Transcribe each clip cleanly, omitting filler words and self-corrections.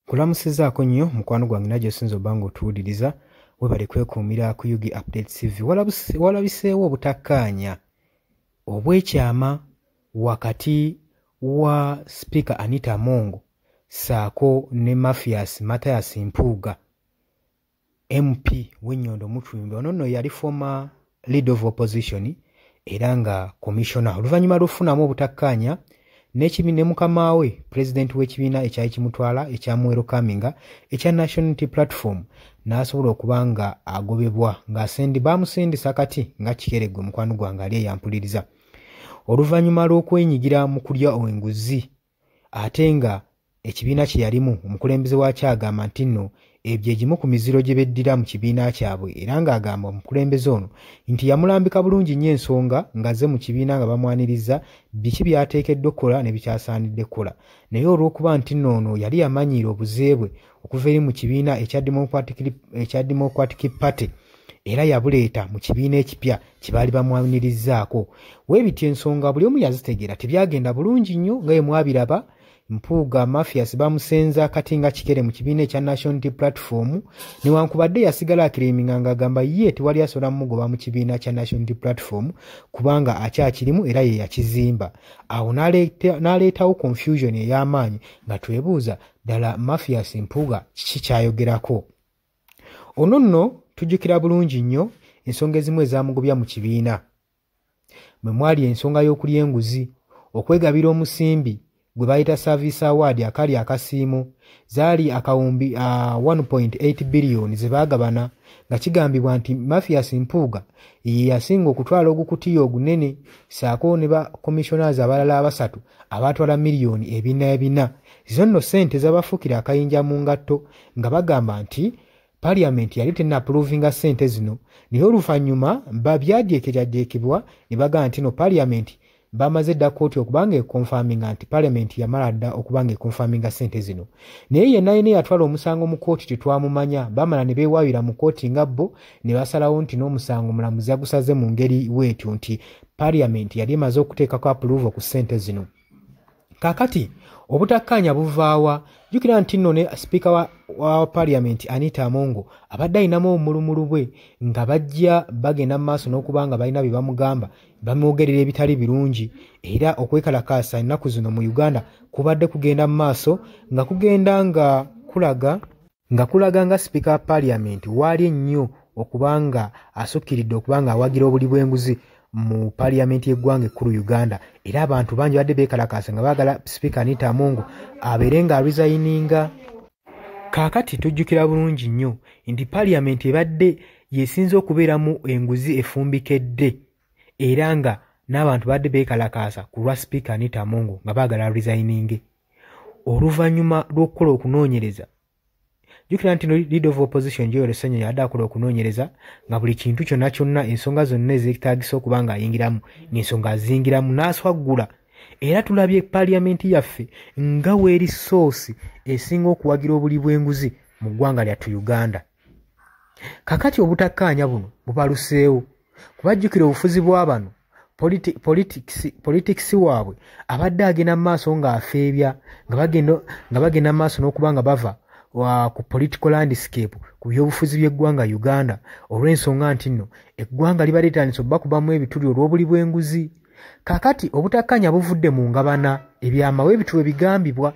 Kulamusizaako nnyo mukwano gwange najjo sinzo bango tuwuliriza webale kwekuumira ku Yugi Updates TV. Walabiseewo obutakkaanya obw'ekyama wakati wa Speaker Anita Among saako ne Mathias Mpuuga MP w'Ennyondo Mutwimbi. Ono nno yali former leader of opposition era nga commissioner. Oluvannyuma lufunamu obutakkaanya n'ekibiina ne mukama we president w'ekibiina ekyali kimutwala ekyamuwero Kaminga ekya National Unity Platform n'asobola okuba nga agobebwa bamusindisa kati nga kikeregwe mukwano gwange ali eyampuliriza oluvannyuma lw'okwenyigira mu kulya enguzi ate nga ekibiina kye yalimu omukulembeze waakyo agamba nti nno ebyo egimu ku miziro gye beddira mu kibiina kyabwe era ng'agamba omukulembeze ono nti yamulambika bulungi nnyo ensonga ng'azze mu kibiina nga bamwaniriza biki by'ateekeddwa okukola ne bikyasaanidde kukola naye olw'okuba nti nno ono yali yamanyiira obuzeebwe okuva eri mu kibiina ekya Democratic Party era yabuleeta mu kibiina ekipya kye baali bamwanirizaako weebityo ensonga buli omu yazitegeera tebyagenda bulungi nnyo nga bwe mwabiraba Mpuuga Mathias bamusenza kati nga kikere mu kibiina ekya National Unity Platform newankubadde yasigala akiriminga ng'agamba ye tewali asobola mugoba mu kibiina kya National Unity Platform kubanga akyakirimu era ye yakizimba. Awo n'aleetawo confusion ey'amaanyi nga twebuuza ddala Mathias Mpuuga kiki kyayogerako. Ono nno tujjukira bulungi nnyo ensonga ezimu ezamugobya mu kibiina mwe mwali ensonga y'okulya enguzi okwegabira omusimbi gwe bayita Service Award akali akasiimo zaali akawumbi 1.8 billion ze baagabana nga kigambibwa nti Mathias Mpuuga ye yasinga okutwala ogukutiya ogunene saako ne ba commissioners abalala abasatu abatwala miliyoni ebina zo nno ssente z'abafuukira akayinja mu ngatto nga bagamba nti Parliament yali tenapprovinga ssente zino naye oluvannyuma byadyeekebwa ne bagamba nti no Parliament bamaze dda kooti okubanga ekonfaminga nti Parliament yamala dda okubanga ekonfaminga ssente zino naye yenna yatwala omusango mu kooti tetwamumanya bamala ne beewaabira mu kooti nga bo ne basalawo nti n'omusango mulamuzi yagusaze mu ngeri bw'etyo nti Parliament yali emaze okuteekako approval ku ssente zino. Kaakati obutakkaanya buvaawa jjukira nti nno ne Speaker wa Parliament Anita Among abadde ayinamu omulumulu bwe nga bajja bagenda mu maaso n'okuba nga balina bye bamugamba bamwogerera ebitali birungi era okwekalakaasa ennaku zino mu Uganda kubadde kugenda mu maaso nga kugenda nga kulaga nga Speaker wa Parliament waali ennyo okuba nga asukkiridde okuba nga awagira obuli bw'enguzi mu Parliament y'eggwanga ekkulu Uganda era abantu bangi badde beekalakaasa nga baagala Speaker Anita Among abeere nga resigninga. Kaakati tujjukira bulungi nnyo nti Parliament ebadde yesinza okubeeramu enguzi efumbikedde era nga n'abantu badde beekalakaasa ku lwa Speaker Anita Among nga baagala resigninge. Oluvannyuma lw'okukola okunoonyereza jjukira nti leader of opposition Joel Ssenyomo yadde akola okunoonyereza nga buli kintu kyonna ensonga zonna ezeetaagisa okuba nga ayingiramu n'ensonga azingiramu n'aswaggula era tulabye Parliament yaffe nga weeri source esinga okuwagira obuli bw'enguzi mu ggwanga lyattu Uganda. Kakati obutakkaanya buno bubaluseewo kubajjukira obufuzi bw'abano politics waabwe abadde agenda mu maaso ng'afeebya nga bagenda mu maaso n'okuba nga bava ku political landscape ku byobufuzi by'eggwanga Uganda olw'ensonga nti nno eggwanga liba litandise okubakubamu ebituli olw'obuli bw'enguzi. Kakati obutakkaanya buvudde mu ngabana ebyamawe ebituwe bigambibwa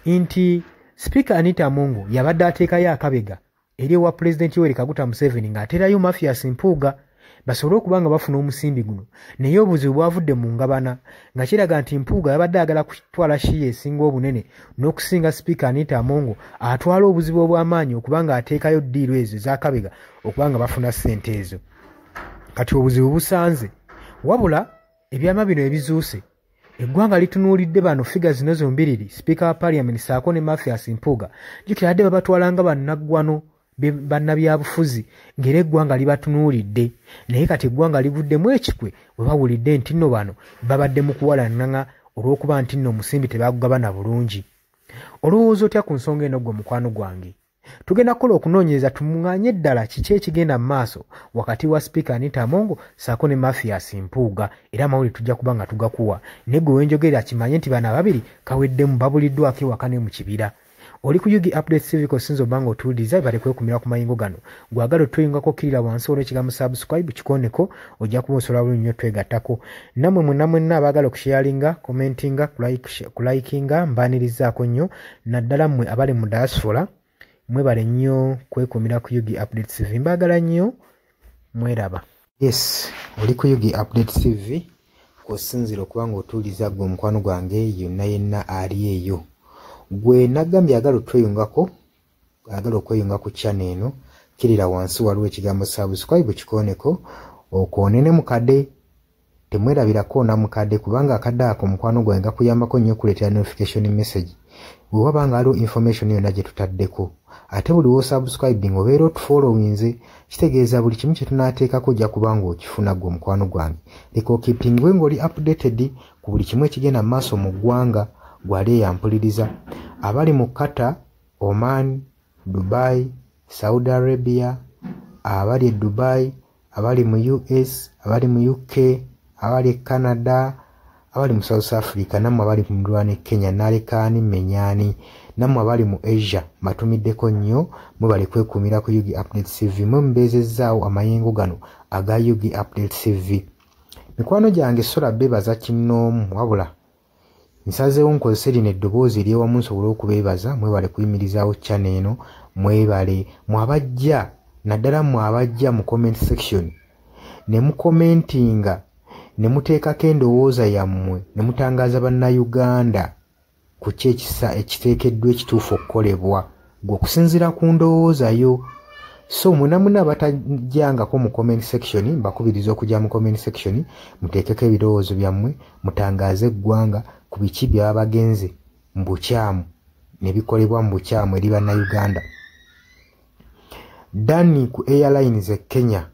nti Speaker Anita Among yabadde ateekayo akabega eri ewa President Yoweri Kaguta Museveni ng'ateerayo Mathias Mpuuga basobole okuba nga bafuna omusimbi guno naye obuzibu bwavudde mu ngabana nga kiraga nti Mpuuga yabadde agala kutwala shiya esinga obunene n'okusinga Speaker Anita Among atwala obuzibu obw'amaanyi okuba nga ateekayo ddiiro ezo ez'akabega okuba nga bafuna ssente ezo. Kati obuzibu busanze wabula ebyama bino ebizuuse eggwanga litunuulidde bano figa zino zombiriri Speaker wa Parliament saako ne Mathias Mpuuga jjukira adde babatwalanga bannaggwano bannabyabufuzi ng'era eggwanga libatunuulidde naye kati eggwanga livuddemu ekikwe bwe bawulidde nti nno bano babadde mu kuwalanaŋŋa olw'okuba nti nno omusimbi tebaagugabana bulungi. Olowooza otya ku nsonga eno gwe mukwano gwange? Tugenda kukola okunoonyereza tumuŋŋaanye ddala kiki ekigenda mu maaso wakati wa Speaker Anita Among saako ne Mathias Mpuuga era amawulire tujja kuba nga tugakuwa naye gwe wenjogerera kimanye nti bano ababiri kaweddemu babuliddwako ewaka ne mu kibira. oli ku Yugi Updates TV ko sinzo bango otuuliriza bale kwekumira ku mayingo gano gwagala tuyingako kirira wansi olwo ekigambo subscribe kikoneko ojja kuba osobola bulungi nnyo twegattako namwe mwenna abaagala okusharinga commentinga kulikinga mbanirizaako nnyo naddala mmwe abali mu diaspora mwebale nnyo kwekumira ku Yugi Updates TV mbaagala nnyo mweraba. Yes, oli ku Yugi Updates TV kusinzira okubanga otuuliza gwe omukwano gwange yenna ali eyo gwe nagambye agala otweyungako agala okweyunga ku channel eno kirira wansi waliwo ekigambo subscribe kikoneko okoonene mukadde temwerabirako na mukadde kubanga akadde ako mukwano gwange gakuyambako nnyo okuleetera notification message bwe wabanga aliwo information yonna gye tutaddeko ate buli wo subscribing obeera otufollowinze kitegeeza buli kimu kye tunaateekako ojja kubanga okifuna gwe omukwano gwange leka okipingwe ng'oli updated ku buli kimu ekigenda mu maaso mu ggwanga gwali eyampuliriza abali mu Qatar, Oman, Dubai, Saudi Arabia, abali Dubai, abali mu US, abali mu UK, abali Canada, abali mu South Africa, namwe abali mu Ndwane Kenya, Nalekani, Menyani, namwe abali mu Asia, matumiddeko nnyo mwe bali kwekumira ku Yugi Updates TV mwe mbeezezzaawo amayengo gano aga Yugi Updates TV. Mikwano gyange sola beebaza kinnoomu wabula nsazeewo nkozese lino eddoboozi ery'ewamu nsobole okubeebaza mwebale kuyimirizaawo channel eno mwebale mwabajja naddala mwabajja mu comment section ne mukomentinga ne muteekako endowooza yammwe ne mutangaaza bannayuganda ku ki ekiteekeddwa ekituufu okukolebwa gwe okusinziira ku ndowooza yo so munamuna abatajjangako mu comment section mbakubiriza okujja mu comment section muteekeko ebirowoozo byammwe mutangaaze eggwanga ku biki byaba bagenze mu bukyamu ne bikolebwa mu bukyamu eri bannayuganda. Dani ku Airlines e Kenya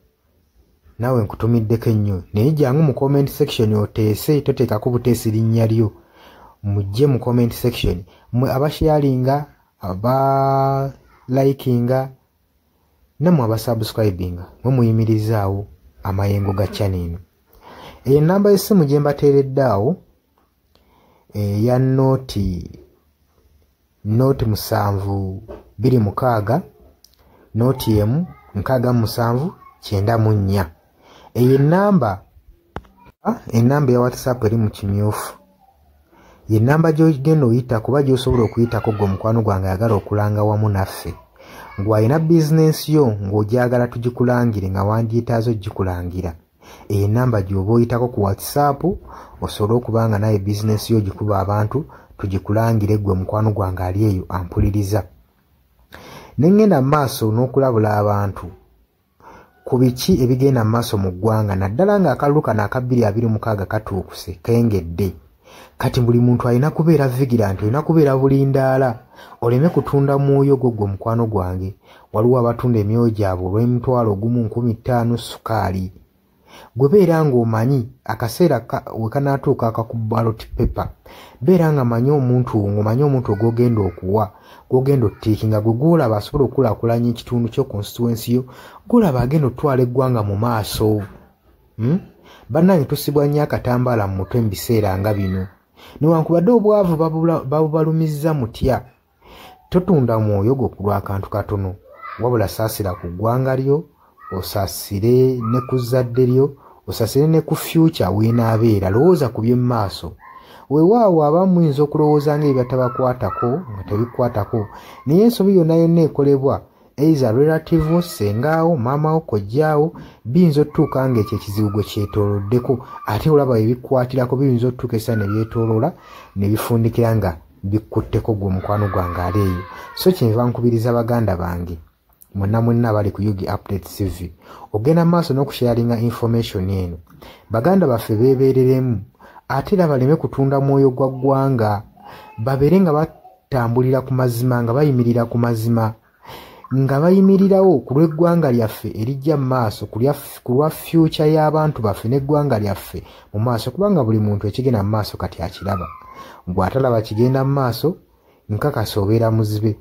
nawe nkutumiddeko ennyo naye jangu mu comment section oteese toteekako buteesi linnya lyo mujje mu comment section mwe abasharinga abalikinga namwe abasubscribinga mwe muyimirizaawo amayengo ga channel eno. Eyo namba y'essimu gye mbateeredde awo eya noti 726 noti emu 679 eyo enamba ya WhatsApp eri mu kimyufu ye namba gy'ogenda oyita kuba gy'osobola okuyitako gwe omukwano gwange ayagala okulanga wamu naffe ng'alina bizinensi yo ng'ogyagala tugikulangire nga wandyetaazo gikulangira eyo namba gy'oba oyitako ku WhatsApp osobole okuba nga naye bizinensi yo gikuba abantu tugikulangire gwe omukwano gwange ali eyo ampuliriza ne ngenda mu maaso n'okulabula abantu ku biki ebigenda mu maaso mu ggwanga naddala ng'akalulu kano aka 2026 katuukuse kengedde kati buli muntu alina kubeera vigilant olina kubeera bulindaala oleme kutunda mwoyo gwo omukwano gwange waliwo abatunda emyoyo gyabwe olw'M1,1500 sukaali gwe beera ng'omanyi akaseera we kanaatuuka akakuba ballot paper beera nga manyi omuntu ng'omanyi omuntu ogwogenda okuwa gwogenda ottiikinga gwe gwolaba asobola okukulaakulanya ekitundu kyo constituency yo gwolaba agenda otwala eggwanga mu maaso bannange tusibwa nnyo akatambaala mu mutwe mu biseera nga bino newankubadde obwavu babubalumizza mutya totunda mwoyo gwo ku lw'akantu katono wabula saasira ku ggwanga lyo osaasire ne ku zadde lyo osaasire ne ku future weenaabeera lowooza ku by'emu maaso weewaawo abamu muyinza okulowooza ng'ebyatabakwatako nga tebikwatako naye ensobi yonna yonna ekolebwa eiza relative sengaawo maamawo kojjaawo biyinza otutuuka ng'ekyo ekizibu gwe kyetooloddeko ate olaba ebikwatirako biyinza otutuuka esa ne byetooloola ne bifundikira nga bikkutteko gwe omukwano gwange ali eyo so kyenva nkubiriza baganda bange mwenna bali ku Yugi Updates TV ogenda maaso n'okusharinga information eno baganda baffe beebereremu ate era baleme kutunda mwoyo gwa ggwanga babeere nga batambulira ku mazima nga bayimirira ku mazima nga bayimirirawo ku lw'eggwanga lyaffe erijja mu maaso ku lwa future y'abantu baffe n'eggwanga lyaffe mu maaso kubanga buli muntu ekigenda mu maaso kati akiraba bw'atalaba kigenda mu maaso nkakasa obeera muzibe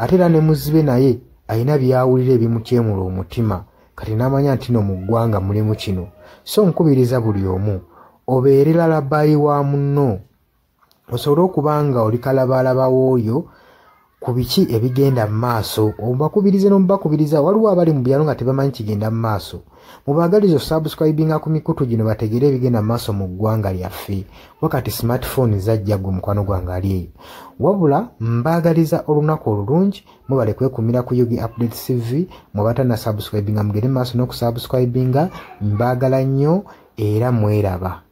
ate era ne muzibe naye alina byawulira ebimukyemula omutima kati n'amanya nti no mu ggwanga mulimu kino so nkubiriza buli omu obeere lalabayi wa munno osobole okuba nga oli kalabaalaba w'oyo ku biki ebigenda mu maaso. Obakubirize n'omubakubiriza waliwo abali mu byalo nga tebamanyi kigenda mu maaso. Mubaagaliza subscribinga ku mikutu gino bategere ebigenda mu maaso mu ggwanga lyaffe. Wakati smartphone zajja gwe mukwano gwange ali eyo. Wabula mbaagaliza olunaku olulungi mubale kwekumira ku Yugi Updates TV mubatana subscribinga mugere maaso n'okusubscribinga. Mbaagala nnyo era mweraba.